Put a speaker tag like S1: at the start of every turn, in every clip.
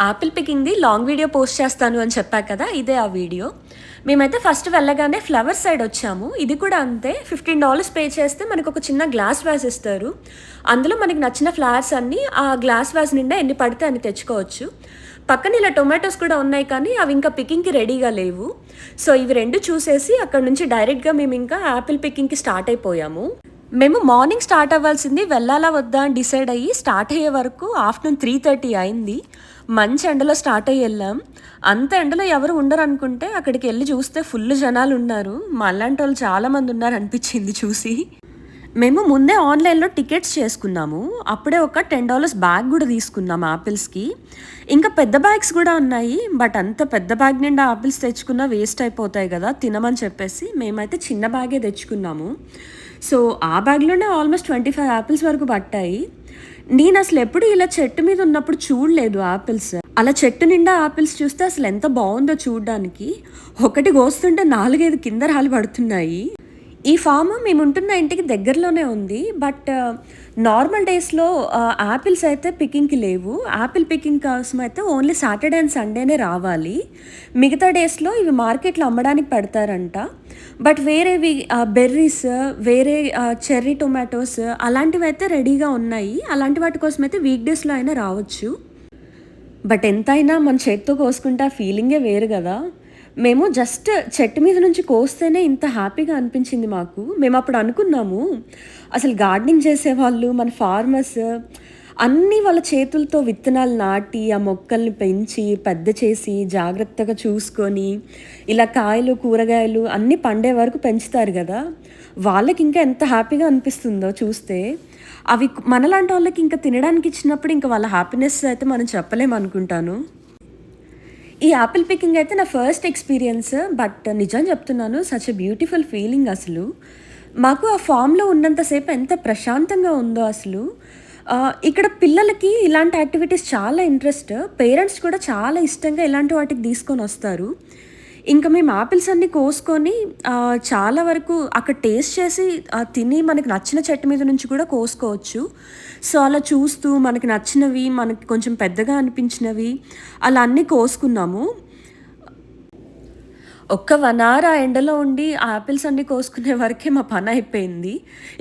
S1: Apple పికింగ్‌ది long video post చేస్తాను అని చెప్పా కదా! ఇదే ఆ వీడియో. మేమైతే ఫస్ట్ వెళ్ళగానే ఫ్లవర్ సైడ్ వచ్చాము. ఇది కూడా అంతే $15 పే చేస్తే మనకొక చిన్న గ్లాస్ వాస్ ఇస్తారు. అందులో మనకి నచ్చిన ఫ్లవర్స్ అన్నీ ఆ గ్లాస్ వాస్ నిండా ఎన్ని పడితే అన్ని తెచ్చుకోవచ్చు. పక్కన ఇలా టొమాటోస్ కూడా ఉన్నాయి కానీ అవి ఇంకా పికింగ్‌కి రెడీగా లేవు. సో, ఇవి 2 చూసేసి అక్కడి నుంచి డైరెక్ట్‌గా మేమింకా ఆపిల్ పికింగ్‌కి స్టార్ట్ అయిపోయాము. మేము మార్నింగ్ స్టార్ట్ అవ్వాల్సింది వెళ్ళాలా వద్దా అని డిసైడ్ అయ్యి స్టార్ట్ అయ్యే వరకు ఆఫ్టర్‌నూన్ 3:30 అయింది. మంచి ఎండలో స్టార్ట్ అయ్యి వెళ్ళాం. అంత ఎండలో ఎవరు ఉండరనుకుంటే అక్కడికెళ్ళి చూస్తే ఫుల్ జనాలున్నారు. మాలాంటోళ్ళు చాలామంది ఉన్నారనిపించింది చూసి. మేము ముందే ఆన్‌లైన్‌లో టికెట్స్ చేసుకున్నాము. అప్పుడే ఒక $10 బ్యాగ్ గూడా తీసుకున్నాం ఆపిల్స్‌కి. ఇంకా పెద్ద బ్యాగ్స్ గూడా ఉన్నాయి. బట్ అంత పెద్ద బ్యాగ్ నిండా ఆపిల్స్ తెచ్చుకున్నా వేస్ట్ అయిపోతాయి గదా! తినమని చెప్పేసి మేమైతే చిన్న బ్యాగే తెచ్చుకున్నాము. సో, ఆ బ్యాగ్‌లోనే ఆల్మోస్ట్ 25 ఆపిల్స్ వరకు పట్టాయి. నేనసలెప్పుడు ఇలా చెట్టు మీద ఉన్నప్పుడు చూడలేదు ఆపిల్స్. అలా చెట్టు నిండా ఆపిల్స్ చూస్తే అసలెంత బావుందో చూడ్డానికి. ఒకటి కోస్తుంటే 4, 5 కింద రాలి పడుతున్నాయి. ఈ ఫార్మ్ మేముంటున్న ఇంటికి దగ్గరలోనే ఉంది. బట్ నార్మల్ డేస్‌లో యాపిల్స్ అయితే పికింగ్‌కి లేవు. యాపిల్ పికింగ్ కోసం అయితే ఓన్లీ సాటర్‌డే అండ్ సండేనే రావాలి. మిగతా డేస్‌లో ఇవి మార్కెట్‌లో అమ్మడానికి పెడతారంట. బట్ వేరేవి బెర్రీస్, వేరే చెర్రీ టొమాటోస్ అలాంటివైతే రెడీగా ఉన్నాయి. అలాంటి వాటి కోసమైతే వీక్ డేస్‌లో అయినా రావచ్చు. బట్ ఎంతైనా మన చేత్తో కోసుకుంటే ఆ ఫీలింగే వేరు గదా! మేము జస్ట్ చెట్టు మీద నుంచి కోస్తేనే ఇంత హ్యాపీగా అనిపించింది మాకు. మేమప్పుడు అనుకున్నాము, అసలు గార్డెనింగ్ చేసేవాళ్ళు, మన ఫార్మర్స్ అన్నీ వాళ్ళ చేతులతో విత్తనాలు నాటి, ఆ మొక్కల్ని పెంచి, పెద్ద చేసి, జాగ్రత్తగా చూసుకొని, ఇలా కాయలు, కూరగాయలు అన్నీ పండే వరకు పెంచుతారు గదా! వాళ్ళకింకా ఎంత హ్యాపీగా అనిపిస్తుందో చూస్తే. అవి మనలాంటోళ్ళకి ఇంకా తినడానికి ఇచ్చినప్పుడు ఇంక వాళ్ళ హ్యాపీనెస్ అయితే మనం చెప్పలేమనుకుంటాను. ఈ యాపిల్ పికింగ్ అయితే నా ఫస్ట్ ఎక్స్‌పీరియన్స్. బట్ నిజం చెప్తున్నాను సచ్ ఎ బ్యూటిఫుల్ ఫీలింగ్ అసలు. మాకు ఆ ఫామ్‌లో ఉన్నంత సేపు ఎంత ప్రశాంతంగా ఉందో అసలు. ఇక్కడ పిల్లలకి ఇలాంటి యాక్టివిటీస్ చాలా ఇంట్రెస్ట్. పేరెంట్స్ కూడా చాలా ఇష్టంగా ఇలాంటి వాటికి తీసుకొనొస్తారు. ఇంకా మేము ఆపిల్స్ అన్నీ కోసుకొని చాలా వరకు అక్కడ టేస్ట్ చేసి తిని మనకి నచ్చిన చెట్టు మీద నుంచి కూడా కోసుకోవచ్చు. సో, అలా చూస్తూ మనకి నచ్చినవి, మనకి కొంచెం పెద్దగా అనిపించినవి అలా అన్నీ కోసుకున్నాము. ఒక్క 1 అవర్ ఆ ఎండలో ఉండి ఆ ఆపిల్స్ అన్నీ కోసుకునే వరకే మా పనయిపోయింది.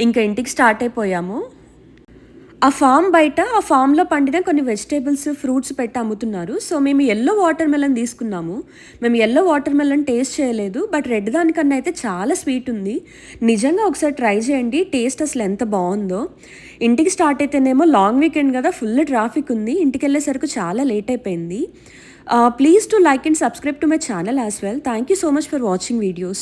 S1: ఇంకా ఇంటికి స్టార్ట్ అయిపోయాము. ఆ ఫార్మ్ బయట ఆ ఫార్మ్‌లో పండిన కొన్ని వెజిటబుల్స్, ఫ్రూట్స్ పెట్టి అమ్ముతున్నారు. సో, మేము యెల్లో వాటర్ మెలన్ తీసుకున్నాము. మేము యెల్లో వాటర్ మెలన్ టేస్ట్ చేయలేదు. బట్ రెడ్ దానికన్నా అయితే చాలా స్వీట్ ఉంది. నిజంగా ఒకసారి ట్రై చేయండి. టేస్ట్ అసలు ఎంత బావుందో. ఇంటికి స్టార్ట్ అయితేనేమో లాంగ్ వీకెండ్ కదా! ఫుల్ ట్రాఫిక్ ఉంది. ఇంటికెళ్ళేసరికి చాలా లేట్ అయిపోయింది. Please do like and subscribe to my channel as well. Thank you so much for watching videos.